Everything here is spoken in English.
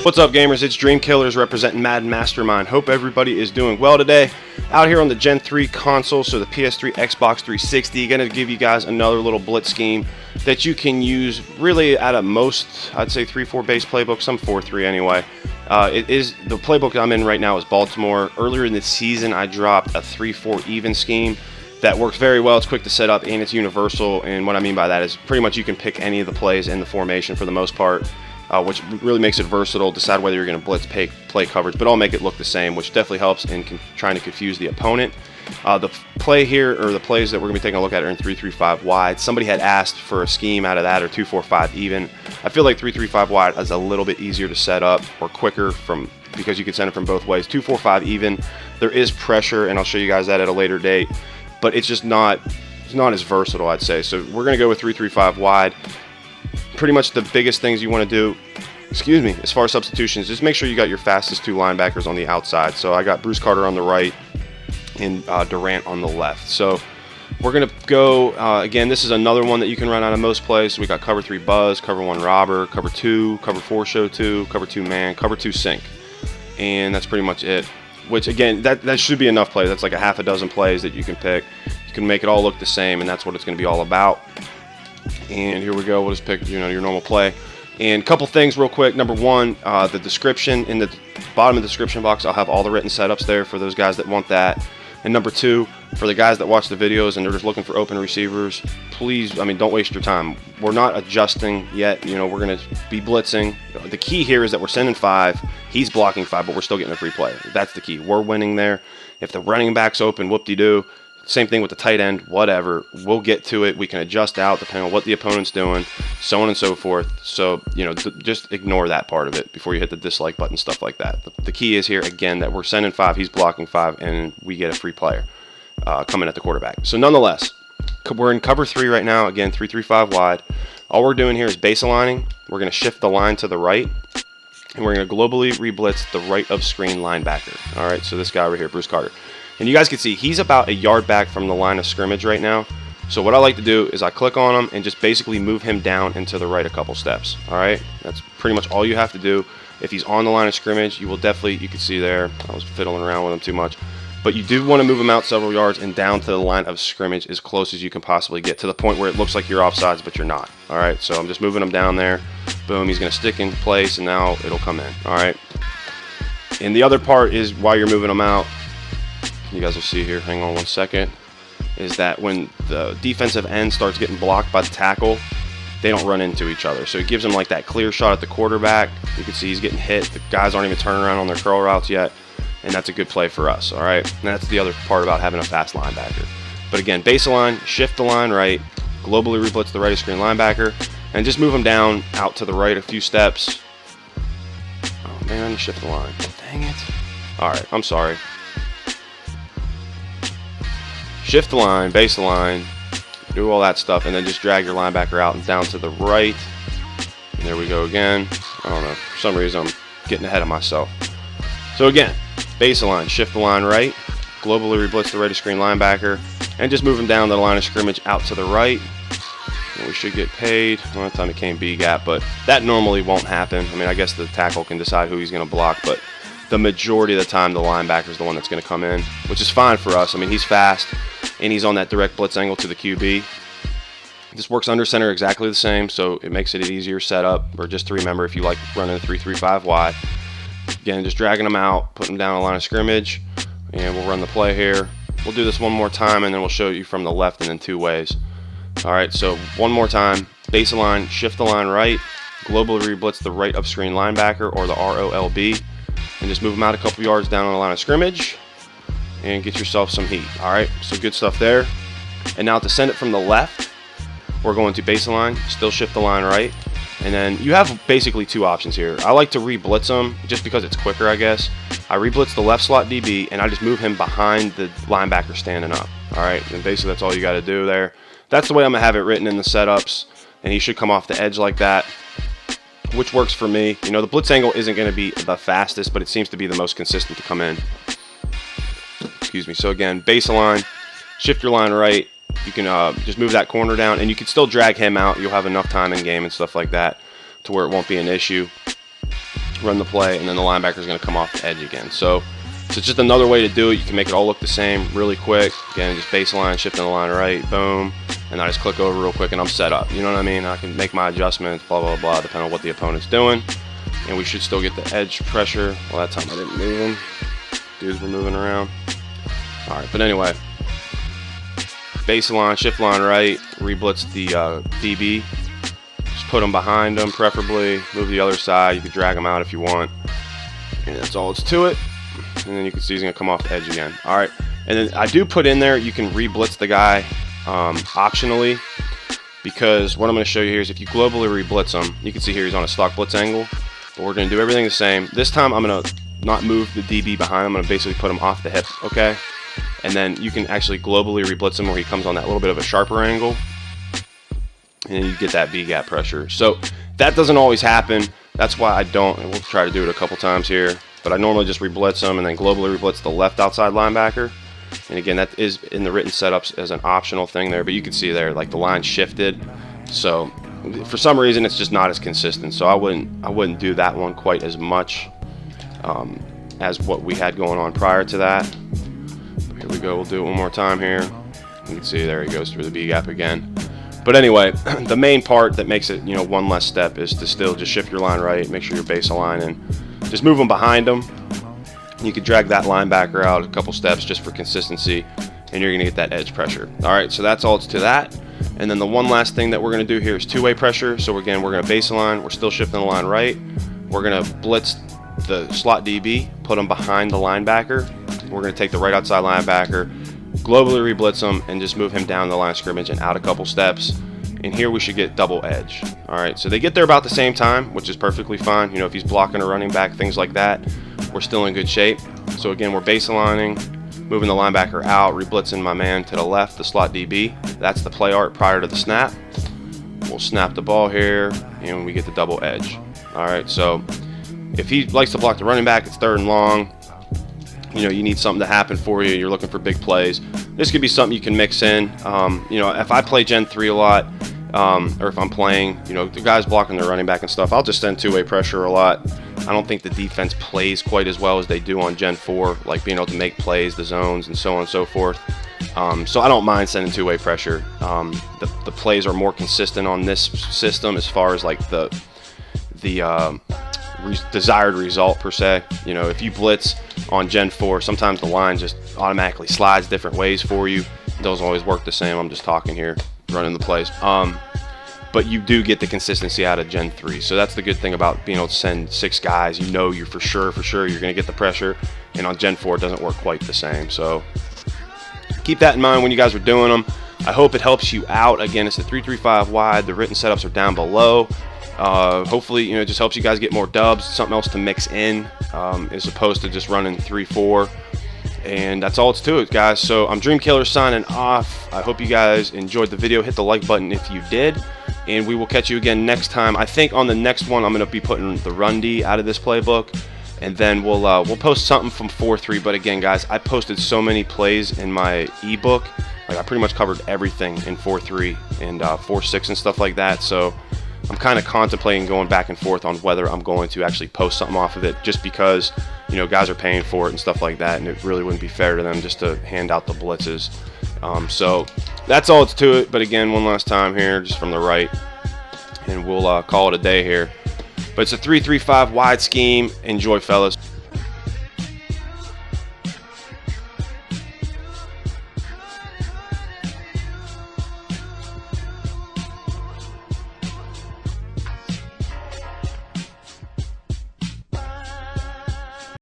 What's up, gamers? It's Dreamkillas representing MaddenMastermind. Hope everybody is doing well today. Out here on the Gen 3 console, so the PS3, Xbox 360. Going to give you guys another little blitz scheme that you can use really out of most, I'd say 3-4 base playbooks, some 4-3 anyway. It is the playbook I'm in right now is Baltimore. Earlier in the season, I dropped a 3-4 even scheme that works very well. It's quick to set up and it's universal. And what I mean by that is pretty much you can pick any of the plays in the formation for the most part. Which really makes it versatile. Decide whether you're going to blitz, play coverage, but all make it look the same, which definitely helps in trying to confuse the opponent. The play here, or the plays that we're going to be taking a look at, are in 3-3-5 wide. Somebody had asked for a scheme out of that, or 2-4-5 even. I feel like 3-3-5 wide is a little bit easier to set up, or quicker because you can send it from both ways. 2-4-5 even, there is pressure, and I'll show you guys that at a later date, but it's just not as versatile, I'd say. So we're going to go with 3-3-5 wide. Pretty much the biggest things you want to do, as far as substitutions, just make sure you got your fastest two linebackers on the outside. So I got Bruce Carter on the right and Durant on the left. So we're going to go, again, this is another one that you can run out of most plays. So we got cover 3 buzz, cover 1 robber, cover 2, cover 4 show 2, cover 2 man, cover 2 sink. And that's pretty much it. Which, again, that should be enough plays. That's like a half a dozen plays that you can pick. You can make it all look the same, and that's what it's going to be all about. And here we go. We'll just pick, your normal play. And a couple things real quick. Number one, the description. In the bottom of the description box, I'll have all the written setups there for those guys that want that. And number two, for the guys that watch the videos and they're just looking for open receivers, please, don't waste your time. We're not adjusting yet. We're going to be blitzing. The key here is that we're sending 5. He's blocking 5, but we're still getting a free play. That's the key. We're winning there. If the running back's open, whoop-de-doo. Same thing with the tight end, whatever. We'll get to it. We can adjust out depending on what the opponent's doing, so on and so forth. So, just ignore that part of it before you hit the dislike button, stuff like that. The key is here, again, that we're sending 5, he's blocking 5, and we get a free player coming at the quarterback. So, nonetheless, we're in cover 3 right now. Again, 3-3-5 wide. All we're doing here is base aligning. We're going to shift the line to the right, and we're going to globally re-blitz the right of screen linebacker. All right, so this guy over here, Bruce Carter. And you guys can see he's about a yard back from the line of scrimmage right now. So what I like to do is I click on him and just basically move him down and to the right a couple steps. All right, that's pretty much all you have to do. If he's on the line of scrimmage, you can see there, I was fiddling around with him too much. But you do want to move him out several yards and down to the line of scrimmage as close as you can possibly get, to the point where it looks like you're offsides, but you're not. All right, so I'm just moving him down there. Boom, he's going to stick in place, and now it'll come in. All right. And the other part is, while you're moving him out, you guys will see here, hang on one second, is that when the defensive end starts getting blocked by the tackle, they don't run into each other. So it gives them like that clear shot at the quarterback. You can see he's getting hit. The guys aren't even turning around on their curl routes yet, and that's a good play for us, all right? And that's the other part about having a fast linebacker. But again, base line, shift the line right, globally re-blitz the right of screen linebacker, and just move him down out to the right a few steps. Oh man, shift the line. Dang it. All right, I'm sorry. Shift the line, base the line, do all that stuff, and then just drag your linebacker out and down to the right. And there we go again. I don't know, for some reason I'm getting ahead of myself. So again, base the line, shift the line right, globally re-blitz the right of screen linebacker, and just move him down the line of scrimmage out to the right. And we should get paid. One time it came B gap, but that normally won't happen. I guess the tackle can decide who he's going to block, but the majority of the time the linebacker is the one that's going to come in, which is fine for us. He's fast, and he's on that direct blitz angle to the QB. This works under center exactly the same, so it makes it an easier setup, or just to remember if you like running a 3-3-5 wide. Again, just dragging them out, putting them down a line of scrimmage, and we'll run the play here. We'll do this one more time, and then we'll show you from the left and in 2 ways. All right, so one more time, base the line, shift the line right, globally re-blitz the right of screen linebacker, or the ROLB, and just move them out a couple yards down on the line of scrimmage and get yourself some heat. All right, so good stuff there. And now to send it from the left, we're going to base the line, still shift the line right, and then you have basically 2 options here. I like to re-blitz them just because it's quicker, I guess. I re-blitz the left slot DB, and I just move him behind the linebacker standing up. All right, and basically that's all you got to do there. That's the way I'm going to have it written in the setups, and he should come off the edge like that, which works for me. The blitz angle isn't going to be the fastest, but it seems to be the most consistent to come in. Excuse me. So again, base line, shift your line right. You can just move that corner down, and you can still drag him out. You'll have enough time in game and stuff like that to where it won't be an issue. run the play, and then the linebacker is going to come off the edge again. So it's just another way to do it. You can make it all look the same really quick. Again, just baseline, shifting the line right, boom, and I just click over real quick and I'm set up. You know what I mean? I can make my adjustments, blah, blah, blah, depending on what the opponent's doing. And we should still get the edge pressure. Well, that time I didn't move them. Dudes were moving around. All right, but anyway, baseline, shift line right, reblitz the DB. Just put them behind them, preferably. Move the other side. You can drag them out if you want. And that's all it's to it. And then you can see he's going to come off the edge again. All right, and then I do put in there, you can re-blitz the guy optionally, because what I'm going to show you here is if you globally re-blitz him, you can see here he's on a stock blitz angle, but we're going to do everything the same. This time I'm going to not move the DB behind him. I'm going to basically put him off the hip, okay? And then you can actually globally re-blitz him where he comes on that little bit of a sharper angle, and then you get that B-gap pressure. So that doesn't always happen. That's why I don't, and we'll try to do it a couple times here. But I normally just re-blitz them and then globally re-blitz the left outside linebacker. And again, that is in the written setups as an optional thing there. But you can see there, like the line shifted. So for some reason, it's just not as consistent. So I wouldn't do that one quite as much as what we had going on prior to that. But here we go. We'll do it one more time here. You can see there he goes through the B gap again. But anyway, the main part that makes it, you know, one less step is to still just shift your line right, make sure your base align, and just move them behind them. You can drag that linebacker out a couple steps just for consistency, and you're going to get that edge pressure. All right, so that's all it's to that. And then the one last thing that we're going to do here is two-way pressure. So again, we're going to baseline. We're still shifting the line right. We're going to blitz the slot DB, put them behind the linebacker. We're going to take the right outside linebacker, globally re-blitz him, and just move him down the line of scrimmage and out a couple steps. And here we should get double edge. All right, so they get there about the same time, which is perfectly fine. You know, if he's blocking a running back, things like that, we're still in good shape. So again, we're baselining, moving the linebacker out, re-blitzing my man to the left, the slot DB. That's the play art prior to the snap. We'll snap the ball here, and we get the double edge. All right, so if he likes to block the running back, it's 3rd and long. You know, you need something to happen for you. You're looking for big plays. This could be something you can mix in. You know, if I play Gen 3 a lot, or if I'm playing, you know, the guys blocking their running back and stuff, I'll just send two-way pressure a lot. I don't think the defense plays quite as well as they do on Gen 4, like being able to make plays, the zones, and so on and so forth. So I don't mind sending two-way pressure. The plays are more consistent on this system as far as like the desired result per se. You know, if you blitz on Gen 4, sometimes the line just automatically slides different ways for you. It doesn't always work the same. I'm just talking here, running the plays. But you do get the consistency out of Gen 3. So that's the good thing about being able to send 6 guys. You know, you're for sure you're going to get the pressure. And on Gen 4, it doesn't work quite the same. So keep that in mind when you guys are doing them. I hope it helps you out. Again, it's the 3-3-5 wide. The written setups are down below. Hopefully, you know, it just helps you guys get more dubs, something else to mix in, as opposed to just running 3-4. And that's all it's to it, guys. So I'm Dreamkiller signing off. I hope you guys enjoyed the video. Hit the like button if you did, and we will catch you again next time. I think on the next one I'm going to be putting the run D out of this playbook, and then we'll post something from 4-3. But again, guys, I posted so many plays in my ebook. Like, I pretty much covered everything in 4-3 and 4-6 and stuff like that. So I'm kind of contemplating going back and forth on whether I'm going to actually post something off of it, just because, you know, guys are paying for it and stuff like that, and it really wouldn't be fair to them just to hand out the blitzes. So that's all it's to it. But again, one last time here, just from the right, and we'll call it a day here. But it's a 3-3-5 wide scheme. Enjoy, fellas.